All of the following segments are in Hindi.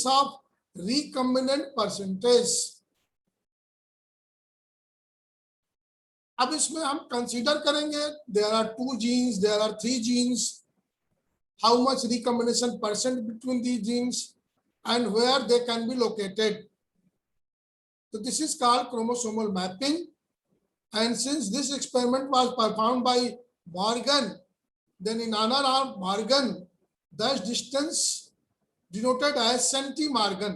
of recombinant percentage. अब इसमें हम कंसीडर करेंगे there are 2 genes, there are 3 genes, how much recombination percent between these genes and where they can be located. So this is called chromosomal mapping, and since this experiment was performed by Morgan, then in honor of Morgan, the distance denoted as centimorgan,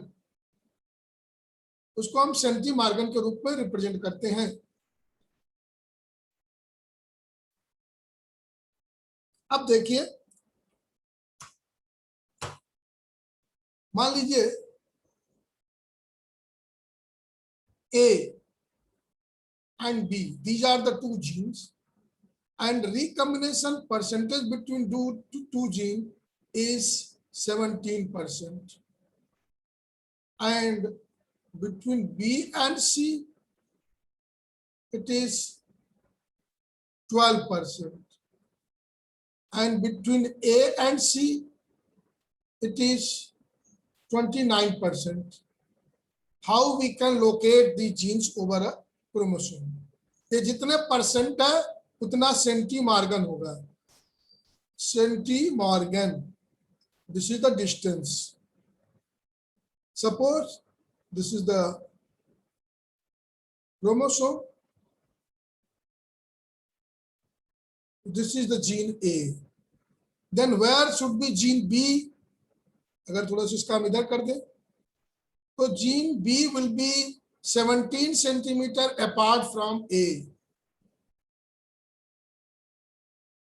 उसको हम सेंटीमार्गन के रूप में रिप्रेजेंट करते हैं। अब देखिए, मान लीजिए A and B, these are the 2 genes, and recombination percentage between two genes is 17%, and between B and C it is 12%, and between A and C it is 29%. How we can locate the genes over a chromosome? ये जितने परसेंट है उतना सेंटीमार्गन होगा। सेंटीमार्गन, this is the distance. Suppose this is the chromosome, this is the gene A, then where should be gene B? अगर थोड़ा सा इसका हम इधर कर दें तो gene B will be 17 centimeter apart from A.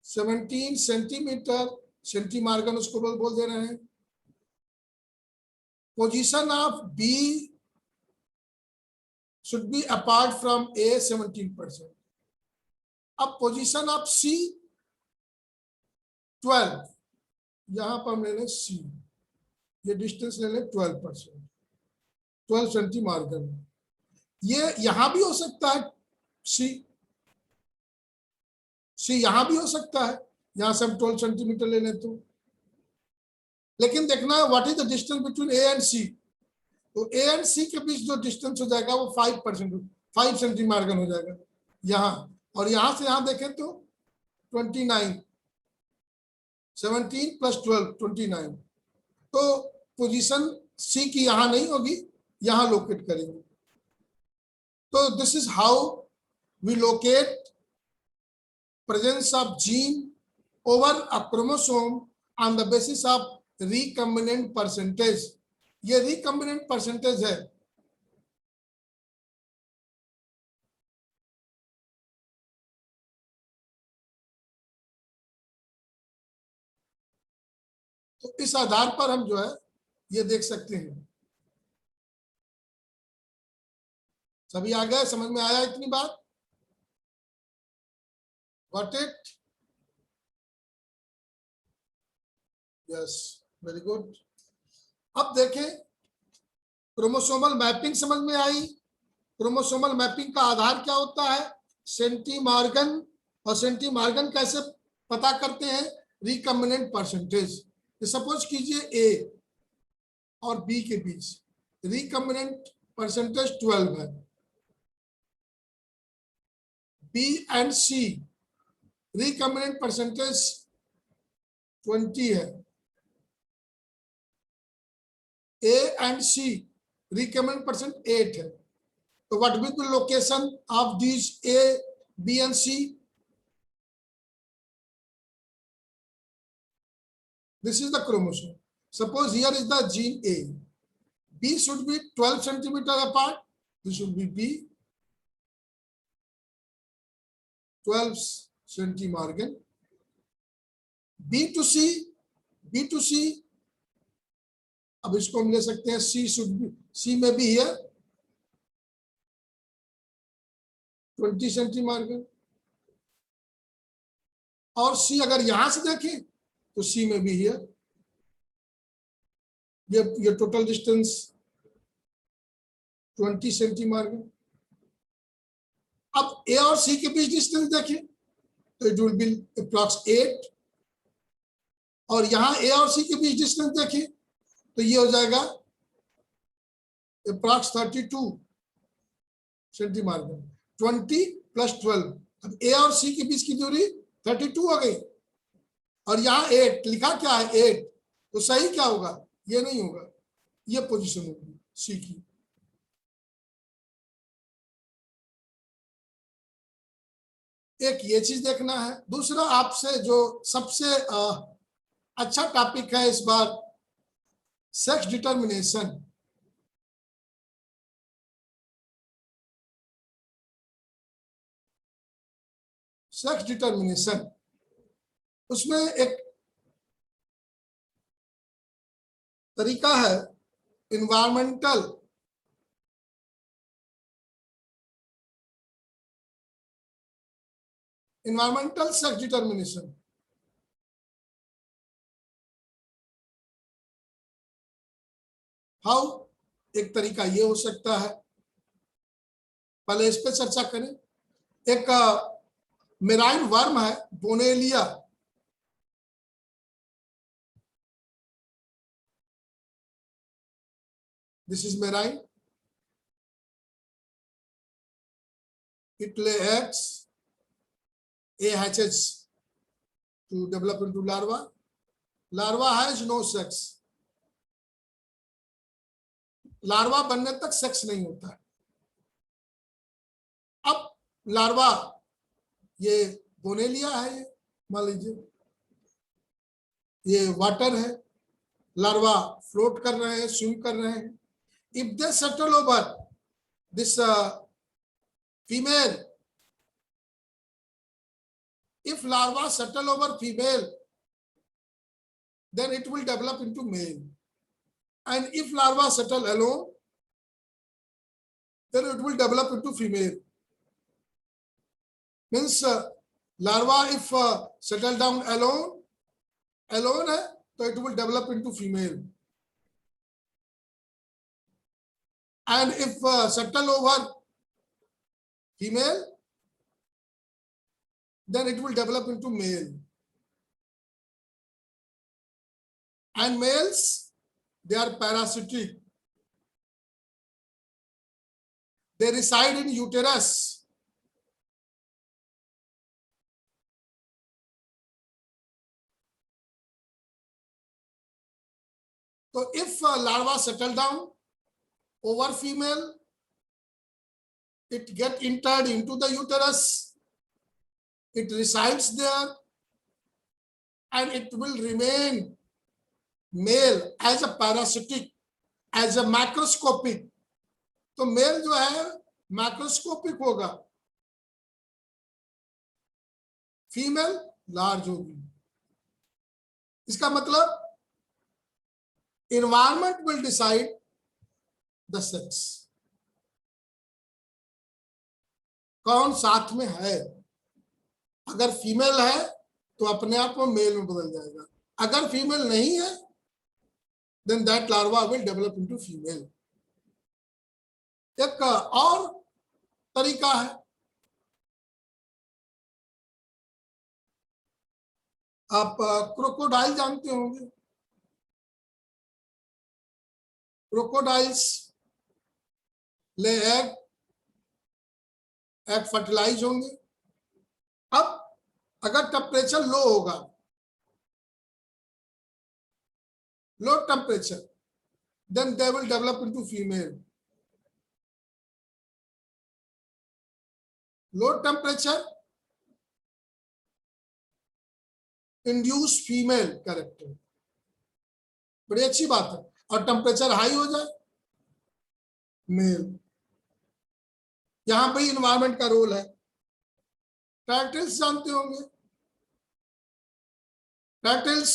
17 centimeter, सेंटीमार्गन उसको बोल दे रहे हैं। Position of B should be apart from A 17%. अब पोजीशन ऑफ C 12, यहां पर हम ले लें C, ये डिस्टेंस ले लें 12%, 12 सेंटीमार्गन। ये यहां भी हो सकता है C यहां भी हो सकता है, यहां से हम 12 सेंटीमीटर ले लें तो, लेकिन देखना है what is the distance between A and C। तो A एंड C के बीच जो डिस्टेंस हो जाएगा वो 5 सेंटीमार्गन हो जाएगा यहां, और यहां से यहां देखें तो 29, 17 प्लस 12 29। तो पोजीशन C की यहां नहीं होगी, यहां लोकेट करेंगे। तो this is how we locate presence of gene over a chromosome on the basis of recombinant percentage. ये रिकम्बिनेंट परसेंटेज है। तो इस आधार पर हम जो है ये देख सकते हैं। सभी आ गए, समझ में आया इतनी बात? Got it? Yes, very good. अब देखें, क्रोमोसोमल मैपिंग समझ में आई। क्रोमोसोमल मैपिंग का आधार क्या होता है? सेंटीमार्गन। और सेंटीमार्गन कैसे पता करते हैं? Recombinant percentage. सपोज कीजिए A और B के बीच रिकम्बिनेंट परसेंटेज 12 है, B and C recombinant percentage 20 है, A and C recombinant percent 8 है। तो what will be location of these A, B and C? This is the chromosome. Suppose here is the gene A. B should be 12 centimeter apart. This should be B. 12 centimargan. B to C. अब इसको हम ले सकते हैं C should be, C में भी here 20 centimargan. और C अगर यहां से देखें तो C में भी है, ये टोटल डिस्टेंस 20 सेंटीमार्गन। अब A और C के बीच डिस्टेंस देखें तो इट विल बी अप्रॉक्स 8, और यहां A और C के बीच डिस्टेंस देखें तो ये हो जाएगा अप्रॉक्स 32 सेंटीमीटर, 20 + 12। अब ए और सी के बीच की दूरी 32 हो गई, और यहाँ 8 लिखा, क्या है 8, तो सही क्या होगा, ये नहीं होगा, ये पोजीशन होगी सी की। एक ये चीज देखना है। दूसरा आपसे जो सबसे अच्छा टॉपिक है इस बार, सेक्स डिटर्मिनेशन। सेक्स डिटर्मिनेशन, उसमें एक तरीका है, इन्वायरमेंटल सेक्स डिटर्मिनेशन। हाउ, एक तरीका ये हो सकता है, पहले इस पे चर्चा करें। एक मेराइन वर्म है, Bonellia. This is marine, it lay eggs, A hatches to develop into larva. Larva has no sex. Larva बनने तक सेक्स नहीं होता है। अब लार्वा, ये बोनेलिया है, ये मान लीजिए ये वाटर है, लार्वा फ्लोट कर रहे हैं, स्विम कर रहे हैं। If they settle over this female, if larva settle over female, then it will develop into male, and if larva settle alone, then it will develop into female. Means larva if settle down alone है, तो it will develop into female, and if settle over female, then it will develop into male. And males, they are parasitic. They reside in uterus. So if larva settle down over female, it get entered into the uterus, it resides there, and it will remain male as a parasitic, as a macroscopic. तो मेल जो है मैक्रोस्कोपिक होगा, फीमेल लार्ज होगी। इसका मतलब environment will decide the sex. कौन साथ में है, अगर फीमेल है तो अपने आप में मेल में बदल जाएगा, अगर फीमेल नहीं है then that larva will develop into female. एक और तरीका है, आप क्रोकोडाइल जानते होंगे। क्रोकोडाइल्स ले एग फर्टिलाइज होंगे। अब अगर टेम्परेचर लो होगा, low temperature, then they will develop into female. Low temperature induce female character, बड़ी अच्छी बात है। और टेम्परेचर हाई हो जाए, मेल। यहां पे इन्वायरमेंट का रोल है। टर्टल्स जानते होंगे, turtles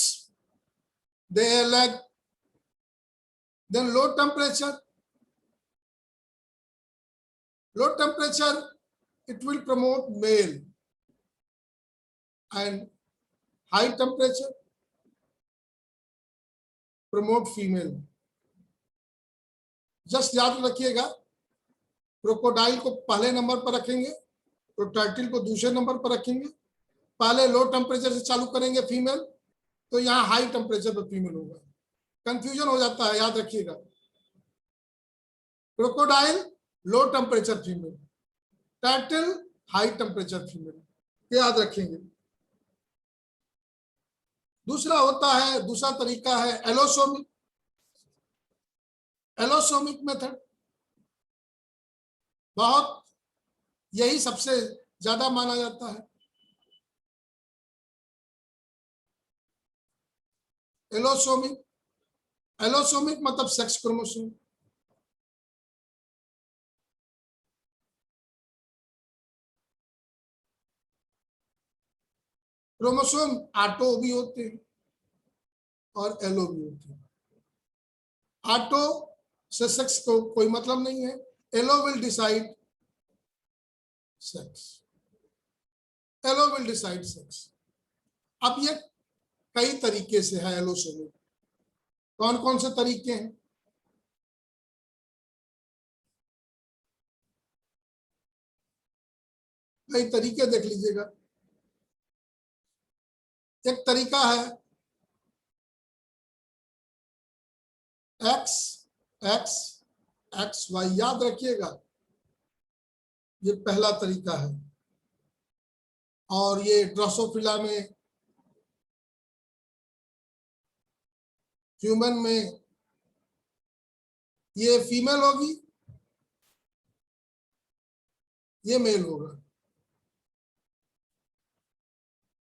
they like then low temperature it will promote male, and high temperature promote female. Just याद रखिएगा, क्रोकोडाइल को पहले नंबर पर रखेंगे तो टर्टल को दूसरे नंबर पर रखेंगे। पहले लो टेम्परेचर से चालू करेंगे फीमेल, तो यहाँ हाई टेम्परेचर पर फीमेल होगा। कंफ्यूजन हो जाता है, याद रखिएगा। Crocodile low temperature female, turtle high temperature female, याद रखेंगे। दूसरा तरीका है एलोसोमिक, एलोसोमिक मेथड, बहुत यही सबसे ज्यादा माना जाता है। एलोसोमिक, एलोसोमिक मतलब सेक्स क्रोमोसोम। क्रोमोसोम आटो भी होते हैं और एलो भी होते हैं। आटो से सेक्स को कोई मतलब नहीं है, allo will decide sex, allo will decide sex. अब ये कई तरीके से है एलोसोमिक। कौन कौन से तरीके हैं? कई तरीके देख लीजिएगा। एक तरीका है एक्स एक्स एक्स वाई, याद रखिएगा, ये पहला तरीका है। और ये ड्रोसोफिला में, ह्यूमन में ये फीमेल होगी, ये मेल होगा।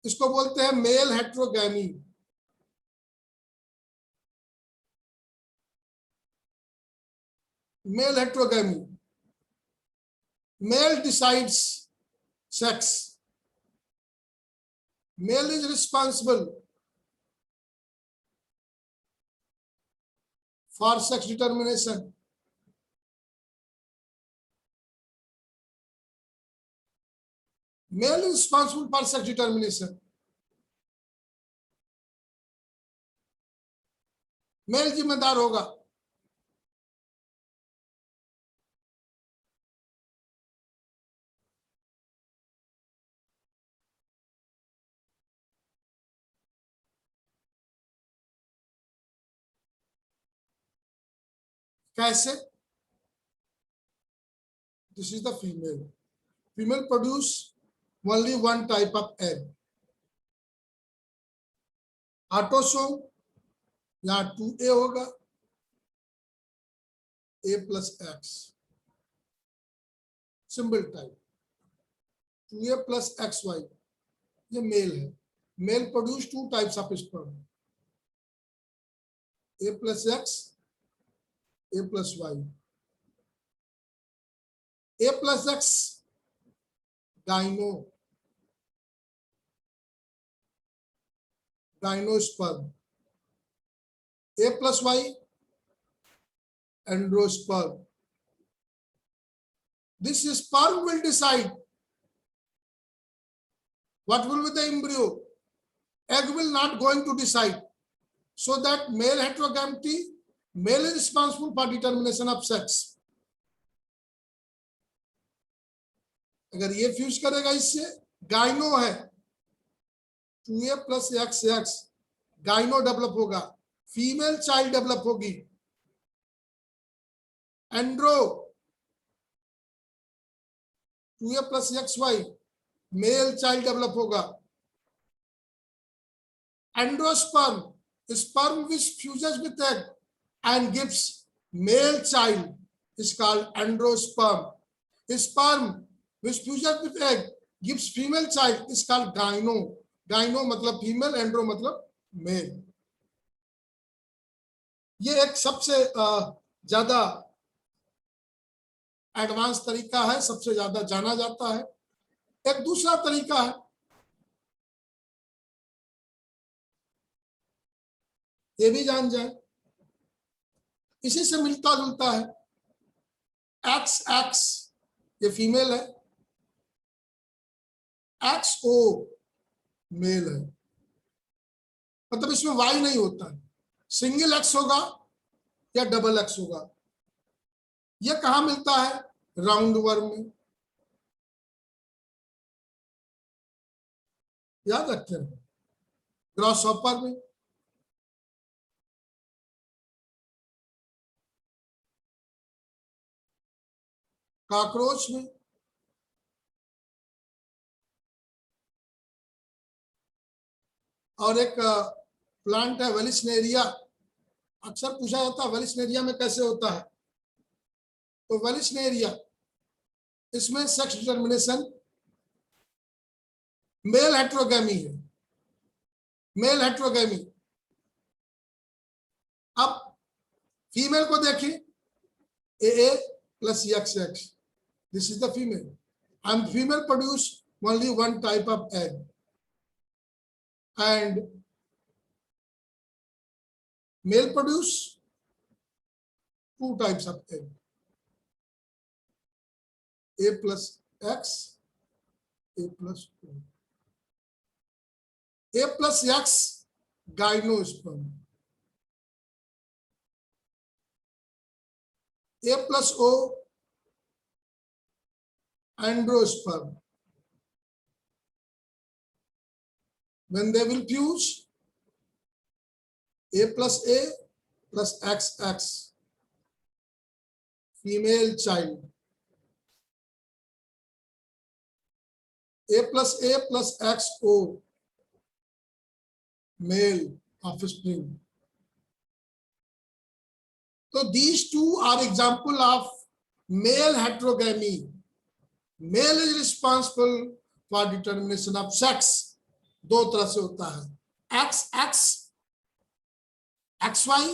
इसको बोलते हैं male heterogamy. Male heterogamy, male decides sex, male is responsible for sex determination. Male is responsible for sex determination. Male जिम्मेदार होगा। कैसे? This is the female, female produce only one type of egg, autosome, यहाँ 2A होगा, A plus X, symbol type 2A plus x Y, ये मेल है। Male produce 2 types of sperm, A plus X, A plus Y. A plus X gyno, gymnosperm, A plus Y androsperm. This sperm will decide what will be the embryo. Egg will not going to decide. So that male heterogamity, male is responsible for determination of sex. अगर ये फ्यूज करेगा इससे, गाइनो है 2A plus x x, gyno develop होगा, फीमेल चाइल्ड डेवलप होगी। Andro 2A plus x y, male child develop होगा। Androsperm, sperm which fuses with egg and gives male child is called androsperm. Sperm which fuses with egg gives female child is called gyno. Gyno मतलब फीमेल, एंड्रो मतलब मेल। ये एक सबसे ज्यादा एडवांस तरीका है, सबसे ज्यादा जाना जाता है। एक दूसरा तरीका है, ये भी जान जाए, इसी से मिलता जुलता है। एक्स एक्स ये फीमेल है, एक्स ओ मेल है, मतलब इसमें वाई नहीं होता है, सिंगल एक्स होगा या डबल एक्स होगा। ये कहां मिलता है? राउंड वर्म में, याद रखते हैं, ग्रासहॉपर में, कॉकरोच में, और एक प्लांट है वेलिस्नेरिया। अक्सर पूछा जाता है वेलिस्नेरिया में कैसे होता है, तो वेलिस्नेरिया इसमें सेक्स डिटर्मिनेशन मेल हेट्रोगैमी है, मेल हेट्रोगैमी। अब फीमेल को देखें, A plus x X, this is the female, and female produce only one type of egg, and male produce two types of egg, a plus x, a plus o. A plus x gymnosperm, a plus o androsperm. When they will fuse, a plus xx, female child, a plus xo, male offspring. So these two are example of male heterogamy. Male is responsible for determination of sex. दो तरह से होता है, XX, XY,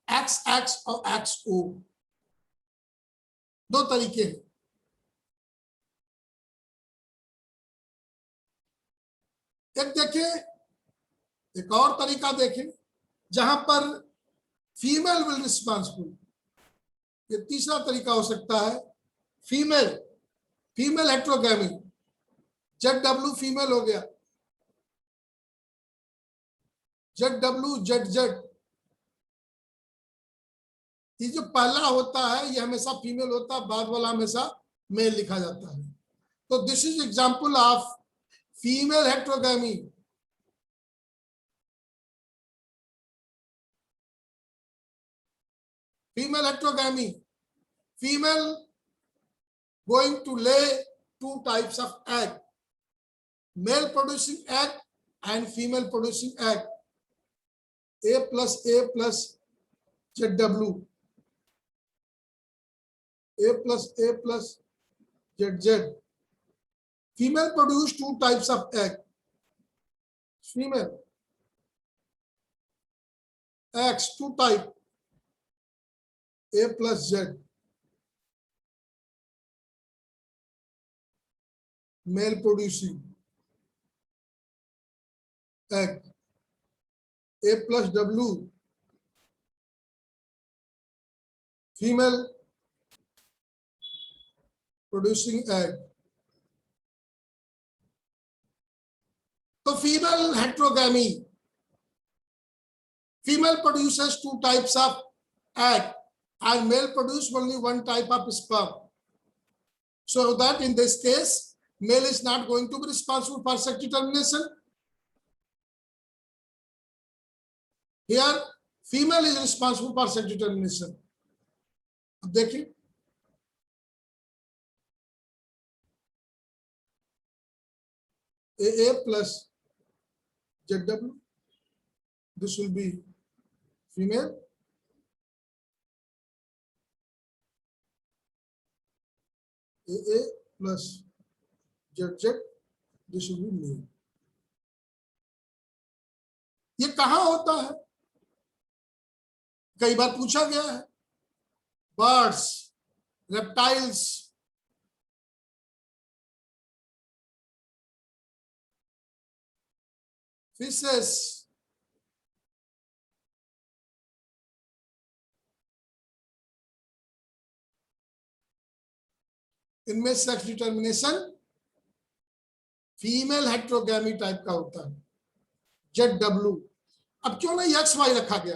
XX और XO, दो तरीके हैं। एक देखें, एक और तरीका देखें जहां पर फीमेल विल रिस्पॉन्सिबल, ये तीसरा तरीका हो सकता है, फीमेल हेट्रोगैमी, ZW फीमेल हो गया, ZW ZZ, ये जो पहला होता है ये हमेशा फीमेल होता है, बाद वाला हमेशा मेल लिखा जाता है। तो this is example of female heterogamy. Female heterogamy, female going to lay two types of egg, male producing egg and female producing egg, A plus ZW, A plus ZZ. Female produce two types of egg, female eggs two type, A plus Z, male producing egg, A plus W, female producing egg. So female heterogamy, female produces two types of egg and male produce only one type of sperm. So that in this case, male is not going to be responsible for sex determination. Here, female is responsible for sex determination. अब देखिए, A plus ZW, this will be female. A plus ZZ, this will be male. ये कहाँ होता है? कई बार पूछा गया है, बर्ड्स, रेप्टाइल्स, फिशेस, इनमें sex determination female heterogamy type का होता है, ZW। अब क्यों नहीं XY रखा गया?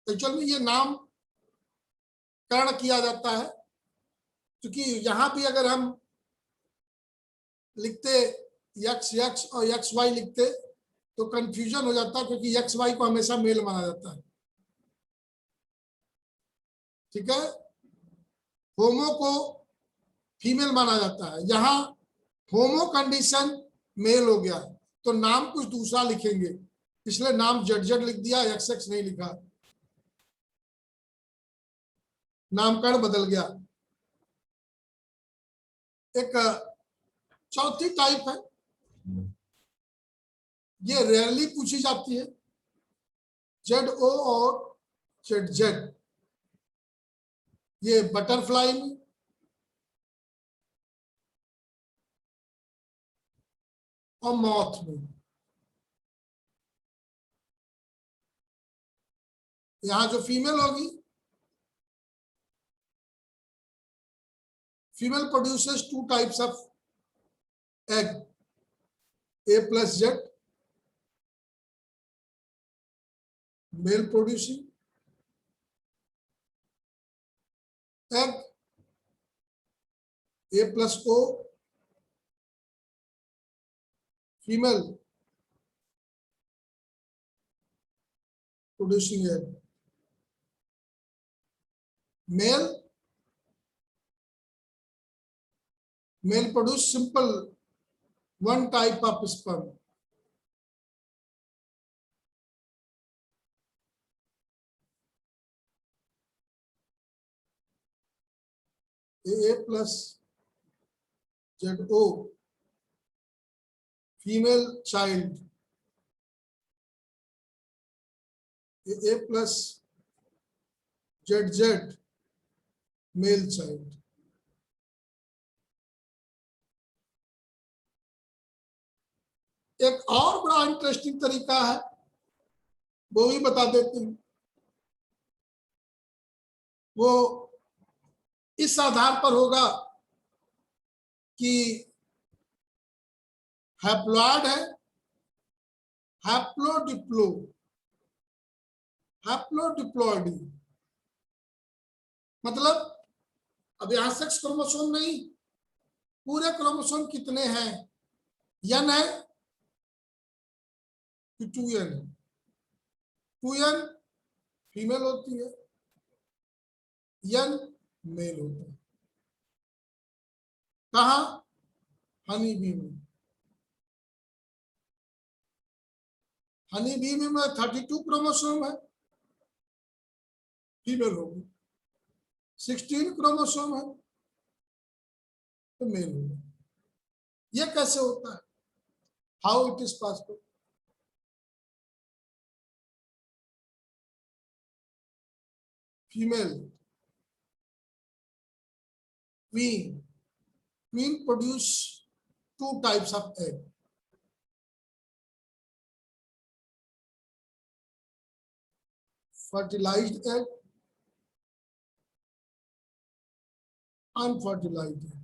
एक्चुअल में ये नामकरण किया जाता है क्योंकि यहां भी अगर हम लिखते XX और XY लिखते तो कंफ्यूजन हो जाता है, क्योंकि XY को हमेशा मेल माना जाता है। ठीक है, होमो को फीमेल माना जाता है, यहाँ होमो कंडीशन मेल हो गया, तो नाम कुछ दूसरा लिखेंगे, इसलिए नाम जेड लिख दिया, XX नहीं लिखा, नामकरण बदल गया। एक चौथी टाइप है, ये रेयरली पूछी जाती है, ZO और ZZ। ये बटरफ्लाई में, और मॉथ में। यहां जो फीमेल होगी, female produces 2 types of egg, A+Z, male producing egg, A+O, female producing egg. Male produce simple one type of sperm, A+ZO, female child, A+ZZ, male child। एक और बड़ा इंटरेस्टिंग तरीका है, वो भी बता देते हैं। वो इस आधार पर होगा कि हैप्लॉइड है, हैप्लोडिप्लो, हैप्लोडिप्लॉइडी, मतलब अब यहां सेक्स क्रोमोसोम नहीं, पूरे क्रोमोसोम कितने हैं, N है कि 2N है, 2N फीमेल होती है, N मेल होता है। कहा? हनी बी में, हनी बी में 32 क्रोमोसोम है, फीमेल होगी, 16 क्रोमोसोम है तो मेल होगा। ये कैसे होता है? How it is possible? Female queen produce 2 types of egg, fertilized egg, unfertilised egg.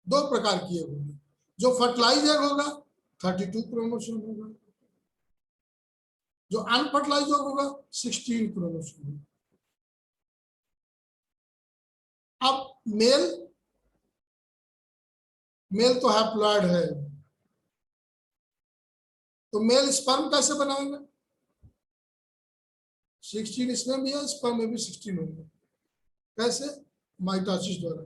2 प्रकार की एग होगी, जो फर्टिलाइज एग होगा 32 क्रोमोसोम होगा, जो अनफर्टिलाइज एग होगा 16 क्रोमोसोम होगा। अब मेल तो हैप्लॉइड है, तो मेल स्पर्म कैसे बनाएंगे? 16 इसमें भी है, स्पर्म में भी 16 होंगे। कैसे? माइटोसिस द्वारा।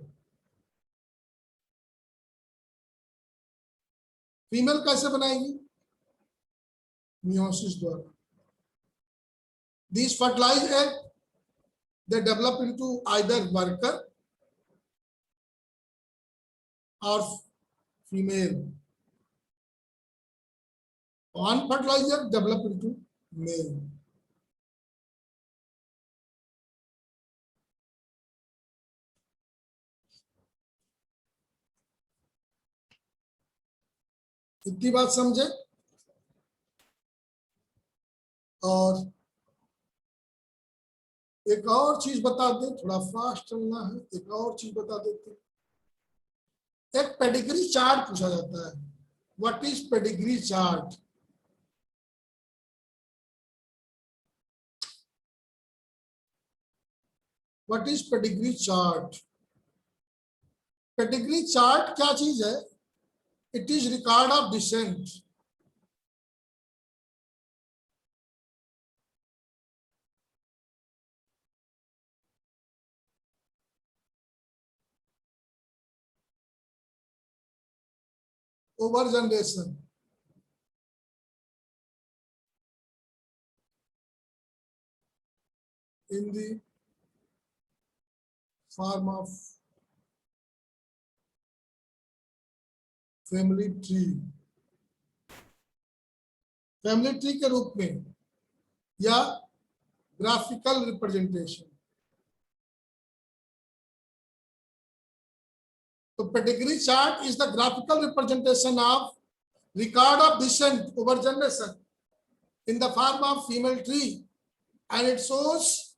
फीमेल कैसे बनाएगी? मियोसिस द्वारा। These fertilized egg, they develop into either worker or female. Unfertilized egg develop into male. इतनी बात समझे? और एक और चीज बता दे, थोड़ा फास्ट चलना है, एक और चीज बता देते। एक पेडिग्री चार्ट पूछा जाता है। What is pedigree chart? What is pedigree chart? Pedigree chart क्या चीज है? It is record of descent. over generation. In the form of family tree, family tree के रूप में या ग्राफिकल रिप्रेजेंटेशन। तो pedigree chart is the graphical representation of record of descent over generation in the form of female tree, and it shows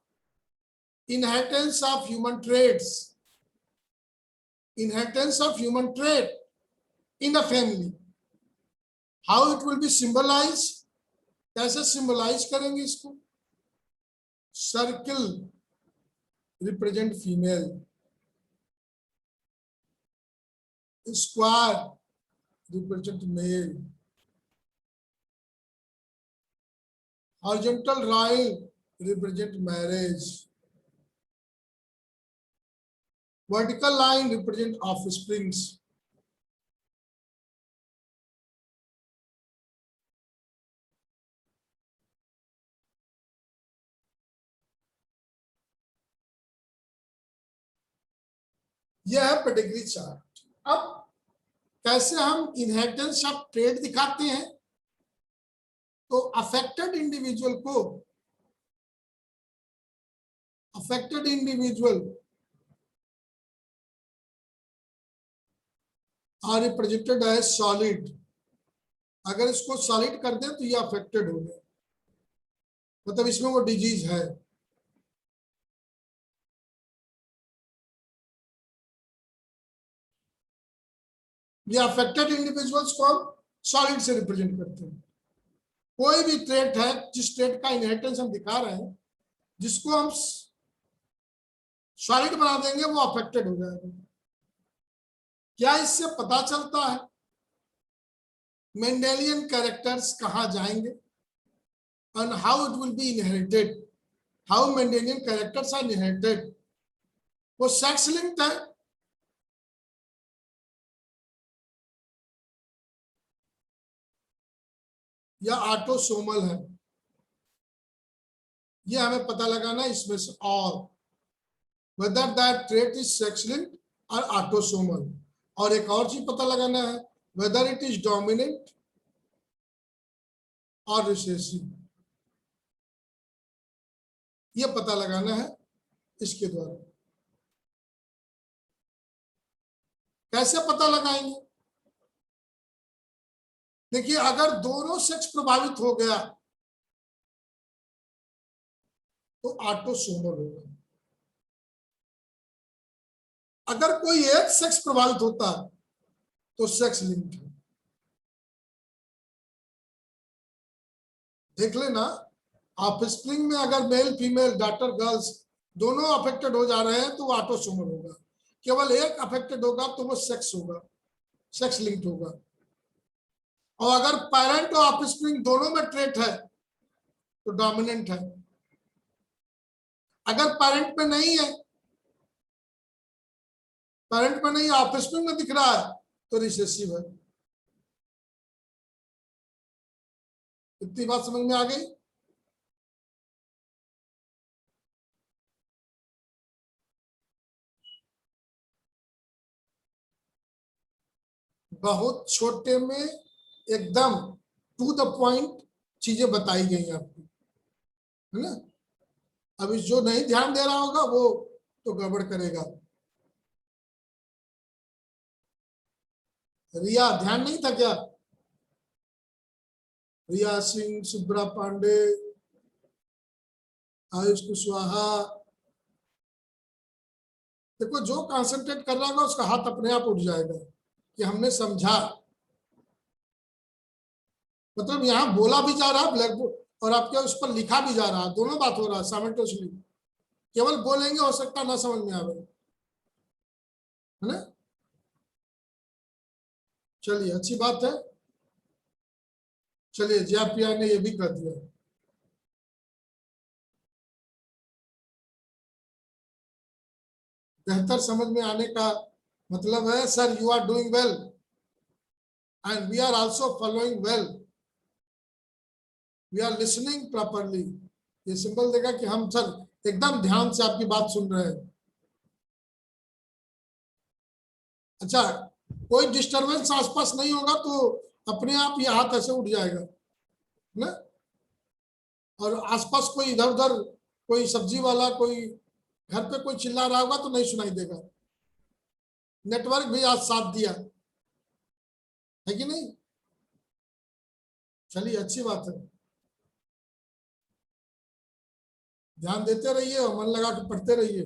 inheritance of human traits, inheritance of human trait in a family. How it will be symbolized? कैसे सिंबलाइज करेंगे इसको? Circle represent female, square represent male, horizontal line represent marriage, vertical line represent offsprings. यह है पेडिग्री चार्ट। अब कैसे हम इनहेरिटेंस ऑफ ट्रेड दिखाते हैं? तो affected individual are represented as solid. अगर इसको सॉलिड कर दें तो ये अफेक्टेड हो गया, मतलब इसमें वो डिजीज है। ये अफेक्टेड इंडिविजुअल्स को हम सॉलिड से रिप्रेजेंट करते हैं। कोई भी ट्रेट है, जिस ट्रेट का इनहेरिटेंस हम दिखा रहे हैं, जिसको हम सॉलिड बना देंगे वो अफेक्टेड हो जाएगा। क्या इससे पता चलता है मेंडेलियन कैरेक्टर्स कहां जाएंगे and how it will be inherited, how Mendelian characters are inherited? वो सेक्स लिंक्ड है। या ऑटोसोमल है, ये हमें पता लगाना है इसमें से, और whether that trait is sex linked or autosomal। और एक और चीज पता लगाना है, whether it is dominant or recessive। ये पता लगाना है इसके द्वारा। कैसे पता लगाएंगे? देखिए, अगर दोनों सेक्स प्रभावित हो गया तो ऑटोसोमल होगा। अगर कोई एक सेक्स प्रभावित होता है तो सेक्स लिंक्ड है। देख लेना, ऑफस्प्रिंग में अगर मेल फीमेल डॉटर गर्ल्स दोनों अफेक्टेड हो जा रहे हैं तो वो ऑटोसोमल होगा। केवल एक अफेक्टेड होगा तो वो सेक्स होगा, सेक्स लिंक्ड होगा। और अगर पेरेंट और ऑफस्प्रिंग दोनों में ट्रेट है तो डोमिनेंट है। अगर पेरेंट में नहीं है, पेरेंट में नहीं, ऑफस्प्रिंग में दिख रहा है तो रिसेसिव है। इतनी बात समझ में आ गई? बहुत छोटे में एकदम टू द पॉइंट चीजें बताई गई आपको, है ना। अभी जो नहीं ध्यान दे रहा होगा वो तो गड़बड़ करेगा। रिया ध्यान नहीं था क्या? रिया सिंह, सुब्रा पांडे, आयुष कुशवाहा। देखो, जो कंसंट्रेट कर रहा होगा उसका हाथ अपने आप उठ जाएगा कि हमने समझा। मतलब यहाँ बोला भी जा रहा है ब्लैक बोर्ड और आपके उस पर लिखा भी जा रहा है, दोनों बात हो रहा है साइमल्टेनियसली। केवल बोलेंगे हो सकता ना समझ में आवे, है ना। चलिए, अच्छी बात है। चलिए, जियापिया ने ये भी कर दिया। बेहतर समझ में आने का मतलब है sir you are doing well. and we are also following well, we are listening properly. ये सिंबल देगा कि हम सर एकदम ध्यान से आपकी बात सुन रहे हैं। अच्छा, कोई डिस्टरबेंस आसपास नहीं होगा तो अपने आप ये हाथ ऐसे उठ जाएगा ना, और आसपास कोई इधर उधर कोई सब्जी वाला, कोई घर पे कोई चिल्ला रहा होगा तो नहीं सुनाई देगा। नेटवर्क भी आज साथ दिया है कि नहीं? चलिए, अच्छी बात है। ध्यान देते रहिए और मन लगा के पढ़ते रहिए।